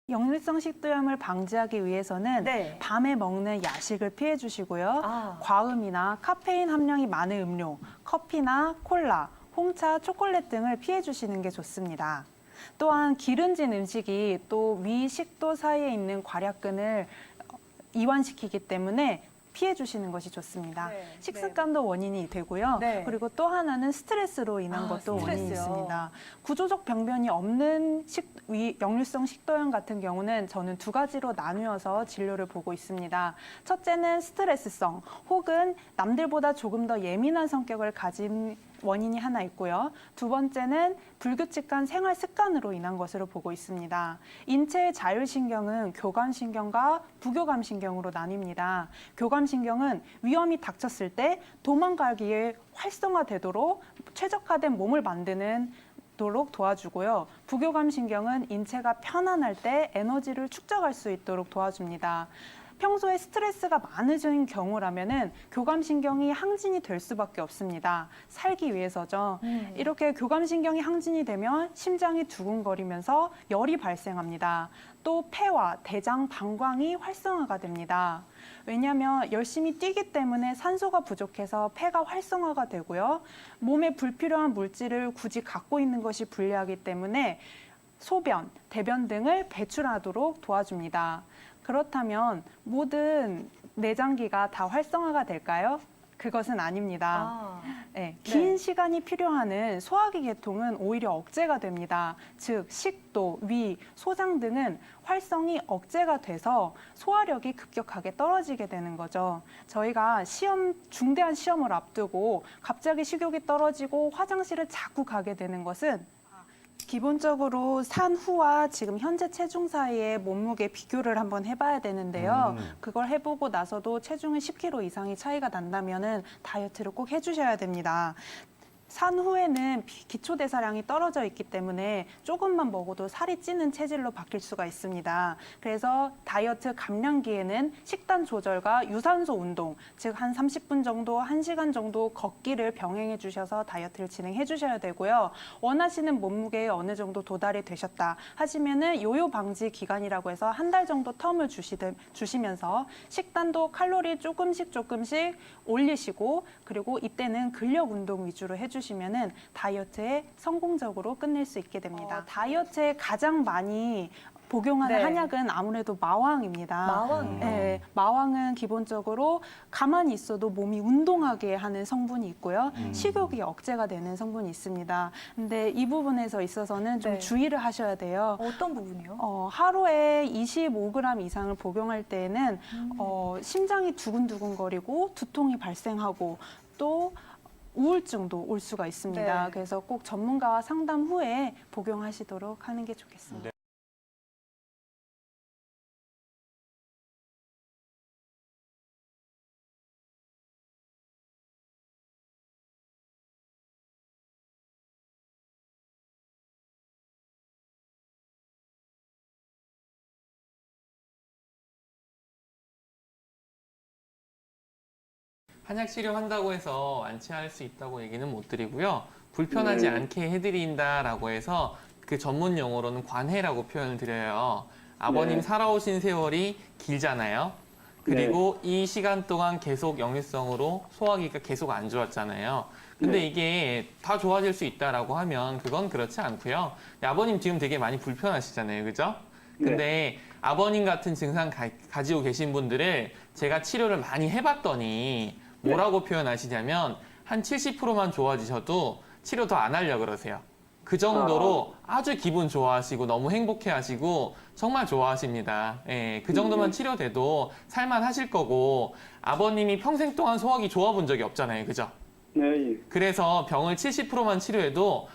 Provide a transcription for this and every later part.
역류성 식도염을 방지하기 위해서는 네. 밤에 먹는 야식을 피해 주시고요. 아. 과음이나 카페인 함량이 많은 음료, 커피나 콜라, 홍차, 초콜릿 등을 피해 주시는 게 좋습니다. 또한 기름진 음식이 또 위 식도 사이에 있는 괄약근을 이완시키기 때문에 피해 주시는 것이 좋습니다. 네, 식습관도 원인이 되고요. 네. 그리고 또 하나는 스트레스로 인한 것도 원인이 스트레스요. 있습니다. 구조적 병변이 없는 역류성 식도염 같은 경우는 저는 두 가지로 나누어서 진료를 보고 있습니다. 첫째는 스트레스성 혹은 남들보다 조금 더 예민한 성격을 가진 원인이 하나 있고요. 두 번째는 불규칙한 생활 습관으로 인한 것으로 보고 있습니다. 인체의 자율신경은 교감신경과 부교감신경으로 나뉩니다. 교감신경은 위험이 닥쳤을 때 도망가기에 활성화되도록 최적화된 몸을 만드는 도록 도와주고요. 부교감신경은 인체가 편안할 때 에너지를 축적할 수 있도록 도와줍니다. 평소에 스트레스가 많으신 경우라면은 교감신경이 항진이 될 수밖에 없습니다. 살기 위해서죠. 이렇게 교감신경이 항진이 되면 심장이 두근거리면서 열이 발생합니다. 또 폐와 대장, 방광이 활성화가 됩니다. 왜냐하면 열심히 뛰기 때문에 산소가 부족해서 폐가 활성화가 되고요. 몸에 불필요한 물질을 굳이 갖고 있는 것이 불리하기 때문에 소변, 대변 등을 배출하도록 도와줍니다. 그렇다면 모든 내장기가 다 활성화가 될까요? 그것은 아닙니다. 네, 긴 시간이 필요한 소화기 계통은 오히려 억제가 됩니다. 즉 식도, 위, 소장 등은 활성이 억제가 돼서 소화력이 급격하게 떨어지게 되는 거죠. 저희가 중대한 시험을 앞두고 갑자기 식욕이 떨어지고 화장실을 자꾸 가게 되는 것은 기본적으로 산 후와 지금 현재 체중 사이의 몸무게 비교를 한번 해봐야 되는데요. 그걸 해보고 나서도 체중이 10kg 이상의 차이가 난다면은 다이어트를 꼭 해주셔야 됩니다. 산 후에는 기초대사량이 떨어져 있기 때문에 조금만 먹어도 살이 찌는 체질로 바뀔 수가 있습니다. 그래서 다이어트 감량기에는 식단 조절과 유산소 운동, 즉 한 30분 정도, 1시간 정도 걷기를 병행해 주셔서 다이어트를 진행해 주셔야 되고요. 원하시는 몸무게에 어느 정도 도달이 되셨다 하시면은 요요 방지 기간이라고 해서 한 달 정도 텀을 주시면서 식단도 칼로리 조금씩 올리시고, 그리고 이때는 근력 운동 위주로 해주시면은 다이어트에 성공적으로 끝낼 수 있게 됩니다. 다이어트에 가장 많이 복용하는 한약은 아무래도 마왕입니다. 마왕이요? 네, 마왕은 기본적으로 가만히 있어도 몸이 운동하게 하는 성분이 있고요. 식욕이 억제가 되는 성분이 있습니다. 근데 이 부분에서 있어서는 좀 주의를 하셔야 돼요. 어떤 부분이요? 하루에 25g 이상을 복용할 때에는 심장이 두근두근거리고 두통이 발생하고 또 우울증도 올 수가 있습니다. 네. 그래서 꼭 전문가와 상담 후에 복용하시도록 하는 게 좋겠습니다. 한약 치료한다고 해서 완치할 수 있다고 얘기는 못 드리고요. 불편하지 않게 해드린다라고 해서 그 전문 용어로는 관해라고 표현을 드려요. 아버님 살아오신 세월이 길잖아요. 그리고 이 시간 동안 계속 역류성으로 소화기가 계속 안 좋았잖아요. 근데 이게 다 좋아질 수 있다라고 하면 그건 그렇지 않고요. 아버님 지금 되게 많이 불편하시잖아요. 그죠? 근데 아버님 같은 증상 가지고 계신 분들을 제가 치료를 많이 해봤더니 뭐라고 표현하시냐면 한 70%만 좋아지셔도 치료 더 안 하려고 그러세요. 그 정도로 아주 기분 좋아하시고 너무 행복해 하시고 정말 좋아하십니다. 예, 그 정도만 치료돼도 살만하실 거고, 아버님이 평생 동안 소화기 좋아본 적이 없잖아요. 그죠? 네. 그래서 병을 70%만 치료해도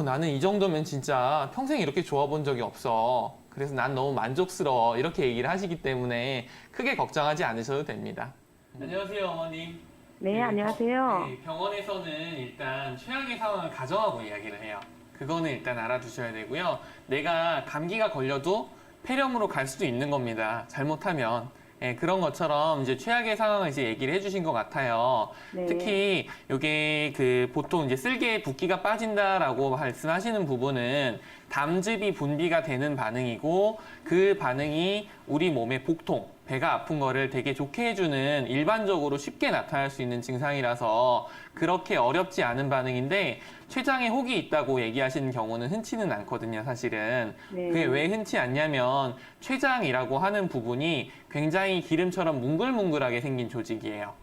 나는 이 정도면 진짜 평생 이렇게 좋아본 적이 없어. 그래서 난 너무 만족스러워. 이렇게 얘기를 하시기 때문에 크게 걱정하지 않으셔도 됩니다. 안녕하세요, 어머님. 네, 안녕하세요. 병원에서는 일단 최악의 상황을 가정하고 이야기를 해요. 그거는 일단 알아두셔야 되고요. 내가 감기가 걸려도 폐렴으로 갈 수도 있는 겁니다. 잘못하면. 예, 그런 것처럼 이제 최악의 상황을 이제 얘기를 해주신 것 같아요. 네. 특히 요게 그 보통 이제 쓸개에 붓기가 빠진다라고 말씀하시는 부분은 담즙이 분비가 되는 반응이고 그 반응이 우리 몸의 복통, 배가 아픈 거를 되게 좋게 해주는 일반적으로 쉽게 나타날 수 있는 증상이라서 그렇게 어렵지 않은 반응인데 췌장에 혹이 있다고 얘기하시는 경우는 흔치는 않거든요, 사실은. 네. 그게 왜 흔치 않냐면 췌장이라고 하는 부분이 굉장히 기름처럼 뭉글뭉글하게 생긴 조직이에요.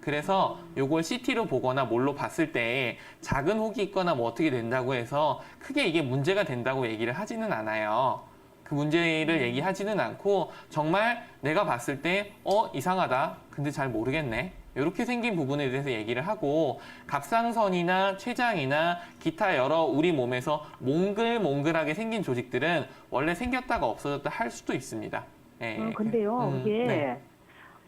그래서 요걸 CT로 보거나 뭘로 봤을 때 작은 혹이 있거나 뭐 어떻게 된다고 해서 크게 이게 문제가 된다고 얘기를 하지는 않아요. 그 문제를 얘기하지는 않고 정말 내가 봤을 때 이상하다. 근데 잘 모르겠네. 이렇게 생긴 부분에 대해서 얘기를 하고 갑상선이나 췌장이나 기타 여러 우리 몸에서 몽글몽글하게 생긴 조직들은 원래 생겼다가 없어졌다 할 수도 있습니다. 예. 근데요, 이게 네.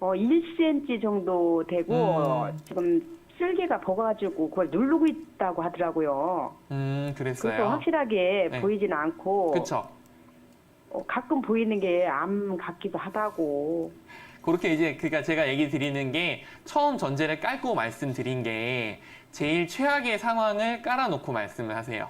1cm 정도 되고 지금 쓸개가 벗어가지고 그걸 누르고 있다고 하더라고요. 그래서 그랬어요. 확실하게 네. 보이지는 않고 그렇죠. 가끔 보이는 게 암 같기도 하다고. 그렇게 이제 그러니까 제가 얘기 드리는 게 처음 전제를 깔고 말씀드린 게 제일 최악의 상황을 깔아놓고 말씀을 하세요.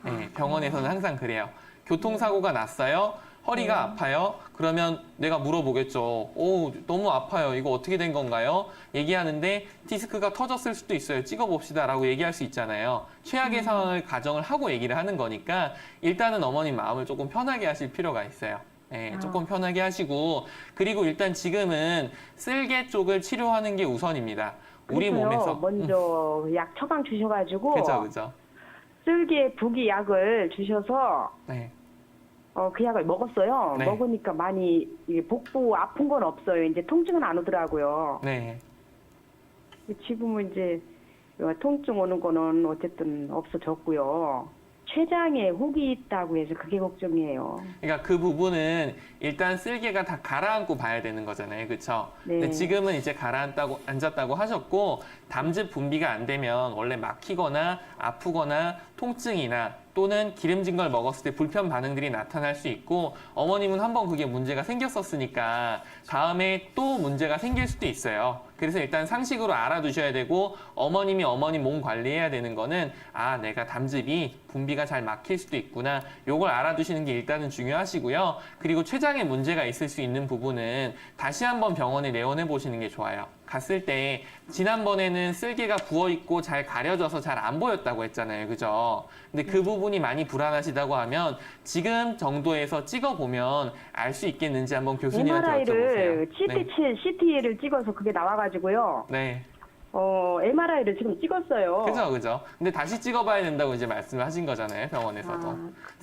네, 병원에서는 항상 그래요. 교통사고가 났어요. 허리가 아파요. 그러면 내가 물어보겠죠. 오, 너무 아파요. 이거 어떻게 된 건가요? 얘기하는데 디스크가 터졌을 수도 있어요. 찍어봅시다라고 얘기할 수 있잖아요. 최악의 상황을 가정을 하고 얘기를 하는 거니까 일단은 어머님 마음을 조금 편하게 하실 필요가 있어요. 네, 조금 편하게 하시고 그리고 일단 지금은 쓸개 쪽을 치료하는 게 우선입니다. 우리 그래서요, 몸에서 먼저 약 처방 주셔가지고 그죠. 쓸개 부기 약을 주셔서 네. 그 약을 먹었어요. 네. 먹으니까 많이 이게 복부 아픈 건 없어요. 이제 통증은 안 오더라고요. 네. 지금은 이제 통증 오는 거는 어쨌든 없어졌고요. 췌장에 혹이 있다고 해서 그게 걱정이에요. 그러니까 그 부분은 일단 쓸개가 다 가라앉고 봐야 되는 거잖아요. 그렇죠? 네. 근데 지금은 이제 앉았다고 하셨고 담즙 분비가 안 되면 원래 막히거나 아프거나 통증이나 또는 기름진 걸 먹었을 때 불편 반응들이 나타날 수 있고 어머님은 한번 그게 문제가 생겼었으니까 다음에 또 문제가 생길 수도 있어요. 그래서 일단 상식으로 알아두셔야 되고 어머님이 어머님 몸 관리해야 되는 거는 아 내가 담즙이 분비가 잘 막힐 수도 있구나. 요걸 알아두시는 게 일단은 중요하시고요. 그리고 췌장에 문제가 있을 수 있는 부분은 다시 한번 병원에 내원해 보시는 게 좋아요. 갔을 때 지난번에는 쓸개가 부어있고 잘 가려져서 잘 안 보였다고 했잖아요. 그죠? 근데 그 부분이 많이 불안하시다고 하면 지금 정도에서 찍어보면 알 수 있겠는지 한번 교수님한테 MRI를 여쭤보세요. CT를 찍어서 그게 나와가지고요. 네. MRI를 지금 찍었어요. 그죠. 근데 다시 찍어봐야 된다고 이제 말씀을 하신 거잖아요, 병원에서도.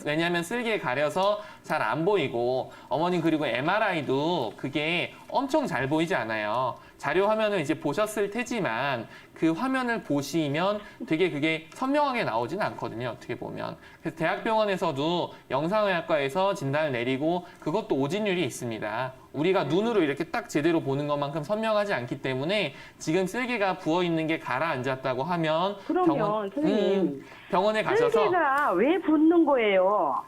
왜냐하면 쓸개에 가려서 잘 안 보이고, 어머님 그리고 MRI도 그게 엄청 잘 보이지 않아요. 자료 화면을 이제 보셨을 테지만 그 화면을 보시면 되게 그게 선명하게 나오지는 않거든요, 어떻게 보면. 그래서 대학병원에서도 영상의학과에서 진단을 내리고 그것도 오진율이 있습니다. 우리가 눈으로 이렇게 딱 제대로 보는 것만큼 선명하지 않기 때문에 지금 쓸개가 부어있는 게 가라앉았다고 하면 그러면 선생님, 병원에 가셔서 쓸개가 왜 붓는 거예요?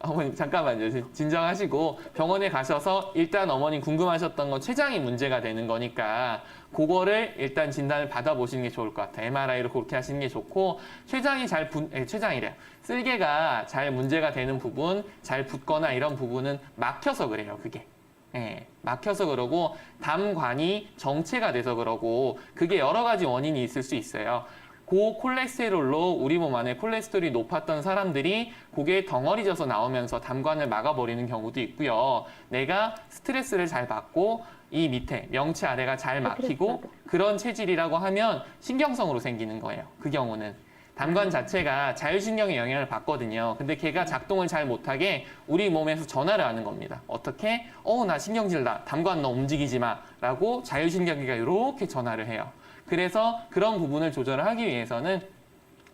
어머님 잠깐만요. 진정하시고 병원에 가셔서 일단 어머님 궁금하셨던 건 췌장이 문제가 되는 거니까 그거를 일단 진단을 받아보시는 게 좋을 것 같아요. MRI로 그렇게 하시는 게 좋고 췌장이래요. 쓸개가 잘 문제가 되는 부분, 잘 붓거나 이런 부분은 막혀서 그래요. 그게. 예, 막혀서 그러고 담관이 정체가 돼서 그러고 그게 여러 가지 원인이 있을 수 있어요. 고콜레스테롤로 우리 몸 안에 콜레스테롤이 높았던 사람들이 그게 덩어리져서 나오면서 담관을 막아버리는 경우도 있고요. 내가 스트레스를 잘 받고 이 밑에 명치 아래가 잘 막히고 그런 체질이라고 하면 신경성으로 생기는 거예요. 그 경우는. 담관 자체가 자율신경에 영향을 받거든요. 근데 걔가 작동을 잘 못하게 우리 몸에서 전화를 하는 겁니다. 어떻게? 나 신경질나. 담관 너 움직이지 마. 라고 자율신경계가 이렇게 전화를 해요. 그래서 그런 부분을 조절을 하기 위해서는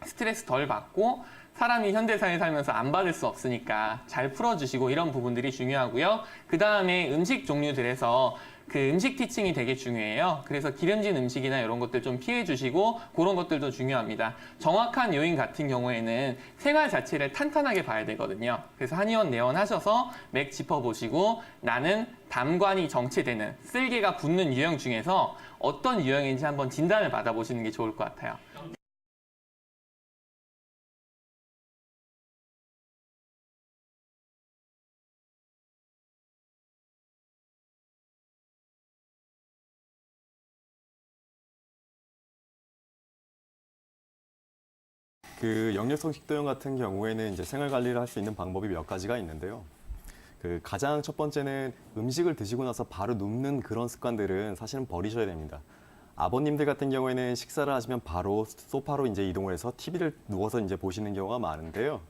스트레스 덜 받고 사람이 현대사회 살면서 안 받을 수 없으니까 잘 풀어주시고 이런 부분들이 중요하고요. 그 다음에 음식 종류들에서 그 음식 티칭이 되게 중요해요. 그래서 기름진 음식이나 이런 것들 좀 피해 주시고 그런 것들도 중요합니다. 정확한 요인 같은 경우에는 생활 자체를 탄탄하게 봐야 되거든요. 그래서 한의원 내원하셔서 맥 짚어보시고 나는 담관이 정체되는 쓸개가 붙는 유형 중에서 어떤 유형인지 한번 진단을 받아보시는 게 좋을 것 같아요. 그 역류성 식도염 같은 경우에는 이제 생활 관리를 할 수 있는 방법이 몇 가지가 있는데요. 그 가장 첫 번째는 음식을 드시고 나서 바로 눕는 그런 습관들은 사실은 버리셔야 됩니다. 아버님들 같은 경우에는 식사를 하시면 바로 소파로 이제 이동을 해서 TV를 누워서 이제 보시는 경우가 많은데요.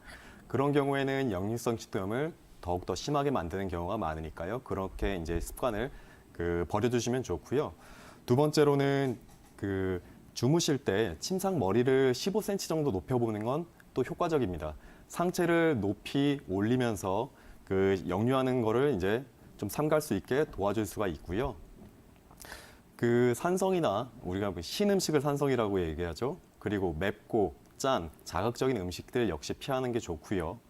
그런 경우에는 역류성 식도염을 더욱더 심하게 만드는 경우가 많으니까요. 그렇게 이제 습관을 버려주시면 좋고요. 두 번째로는 주무실 때 침상 머리를 15cm 정도 높여보는 건 또 효과적입니다. 상체를 높이 올리면서 역류하는 거를 이제 좀 삼갈 수 있게 도와줄 수가 있고요. 산성이나 우리가 신음식을 산성이라고 얘기하죠. 그리고 맵고 짠, 자극적인 음식들 역시 피하는 게 좋고요.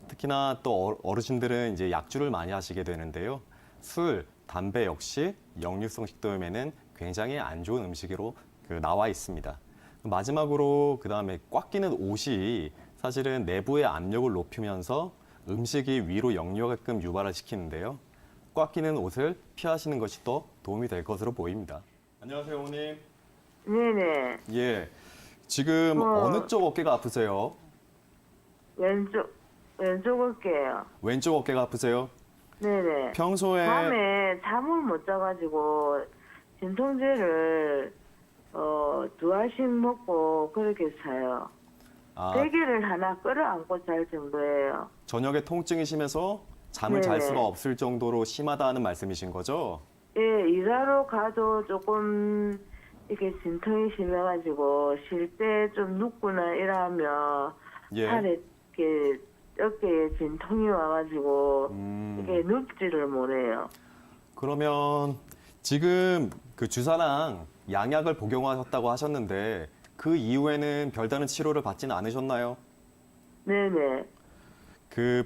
특히나 또 어르신들은 이제 약주를 많이 하시게 되는데요. 술, 담배 역시 역류성 식도염에는 굉장히 안 좋은 음식으로 나와 있습니다. 마지막으로 그다음에 꽉 끼는 옷이 사실은 내부의 압력을 높이면서 음식이 위로 역류하게끔 유발을 시키는데요. 꽉 끼는 옷을 피하시는 것이 더 도움이 될 것으로 보입니다. 안녕하세요, 어머님. 네네. 예. 지금 어느 쪽 어깨가 아프세요? 왼쪽 어깨요. 왼쪽 어깨가 아프세요? 네네. 평소에 밤에 잠을 못 자가지고 진통제를 2알씩 먹고 그렇게 자요. 베개를 하나 끌어안고 잘 정도예요. 저녁에 통증이 심해서 잠을 잘 네네. 수가 없을 정도로 심하다는 말씀이신 거죠? 예, 일하러 가도 조금 이렇게 진통이 심해가지고 쉴 때 좀 눕거나 이러면 예. 팔에 이렇게 어깨에 진통이 와가지고 이게 눕지를 못해요. 그러면 지금 주사랑 양약을 복용하셨다고 하셨는데 그 이후에는 별다른 치료를 받지는 않으셨나요? 네네.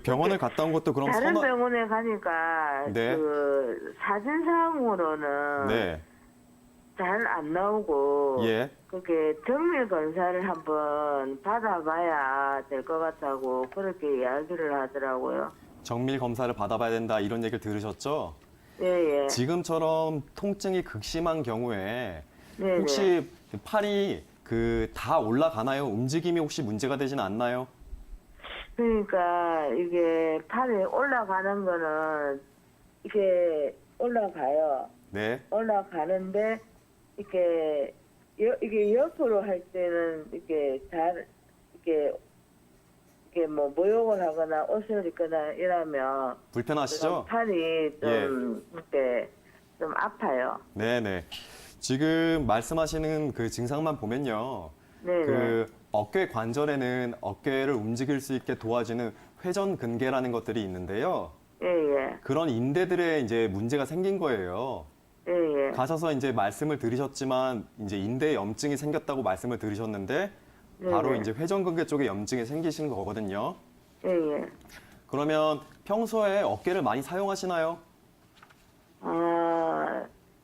병원을 갔다 온 것도 그럼 다른 병원에 가니까 네. 사진상으로는 네. 잘 안 나오고 예. 그렇게 정밀 검사를 한번 받아봐야 될 것 같다고 그렇게 이야기를 하더라고요. 정밀 검사를 받아봐야 된다 이런 얘기를 들으셨죠? 예예. 지금처럼 통증이 극심한 경우에 네네. 혹시 팔이 다 올라가나요? 움직임이 혹시 문제가 되진 않나요? 그러니까 이게 팔이 올라가는 거는 이게 올라가요. 네. 올라가는데 이게 옆으로 할 때는 이게 잘 이게 뭐 모욕을 하거나 옷을 입거나 이러면 불편하시죠? 좀 팔이 좀 이렇게 좀 아파요. 네네. 지금 말씀하시는 증상만 보면요. 네네. 어깨 관절에는 어깨를 움직일 수 있게 도와주는 회전근개라는 것들이 있는데요. 예예. 그런 인대들에 이제 문제가 생긴 거예요. 예예. 가셔서 이제 말씀을 드리셨지만 이제 인대에 염증이 생겼다고 말씀을 드리셨는데 바로 네네. 이제 회전근개 쪽에 염증이 생기신 거거든요. 예예. 그러면 평소에 어깨를 많이 사용하시나요?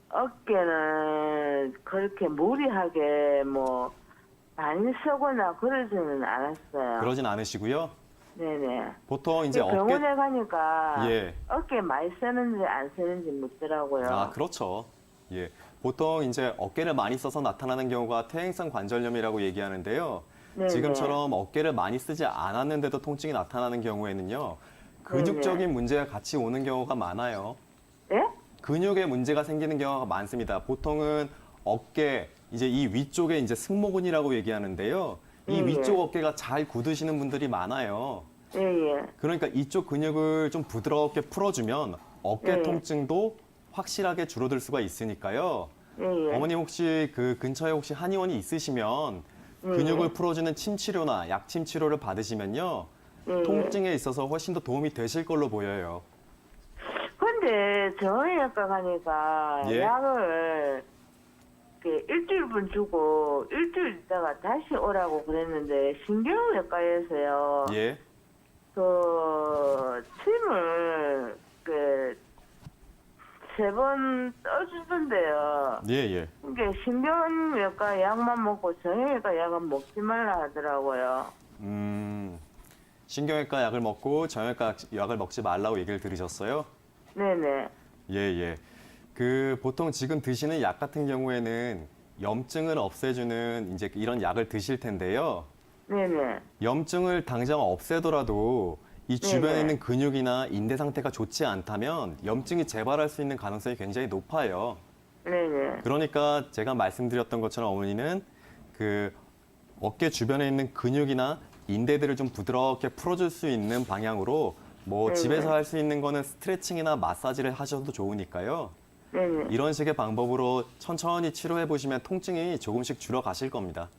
어깨는 그렇게 무리하게 뭐 많이 쓰거나 그러지는 않았어요. 그러진 않으시고요. 네네. 보통 이제 병원에 가니까 예. 어깨 많이 쓰는지 안 쓰는지 묻더라고요. 그렇죠. 예. 보통 이제 어깨를 많이 써서 나타나는 경우가 퇴행성 관절염이라고 얘기하는데요. 네네. 지금처럼 어깨를 많이 쓰지 않았는데도 통증이 나타나는 경우에는요. 근육적인 문제가 같이 오는 경우가 많아요. 예? 근육에 문제가 생기는 경우가 많습니다. 보통은 어깨, 이제 이 위쪽에 이제 승모근이라고 얘기하는데요. 이 위쪽 어깨가 잘 굳으시는 분들이 많아요. 예예. 그러니까 이쪽 근육을 좀 부드럽게 풀어주면 어깨 네. 통증도 확실하게 줄어들 수가 있으니까요. 예예. 어머님 혹시 근처에 혹시 한의원이 있으시면 근육을 풀어주는 침 치료나 약침 치료를 받으시면요. 예. 통증에 있어서 훨씬 더 도움이 되실 걸로 보여요. 근데 근데 정형외과 가니까 예. 약을 이렇게 일주일분 주고 일주일 있다가 다시 오라고 그랬는데 신경외과에서요. 예. 그 침을 세 번 떠주던데요. 예, 예. 이게 신경외과 약만 먹고 정형외과 약은 먹지 말라 하더라고요. 신경외과 약을 먹고 정형외과 약을 먹지 말라고 얘기를 들으셨어요? 네네. 예, 예. 그 보통 지금 드시는 약 같은 경우에는 염증을 없애주는 이제 이런 약을 드실 텐데요. 네네. 염증을 당장 없애더라도 이 주변에 네네. 있는 근육이나 인대 상태가 좋지 않다면 염증이 재발할 수 있는 가능성이 굉장히 높아요. 네네. 그러니까 제가 말씀드렸던 것처럼 어머니는 그 어깨 주변에 있는 근육이나 인대들을 좀 부드럽게 풀어줄 수 있는 방향으로 뭐 네네. 집에서 할 수 있는 거는 스트레칭이나 마사지를 하셔도 좋으니까요. 네네. 이런 식의 방법으로 천천히 치료해 보시면 통증이 조금씩 줄어가실 겁니다.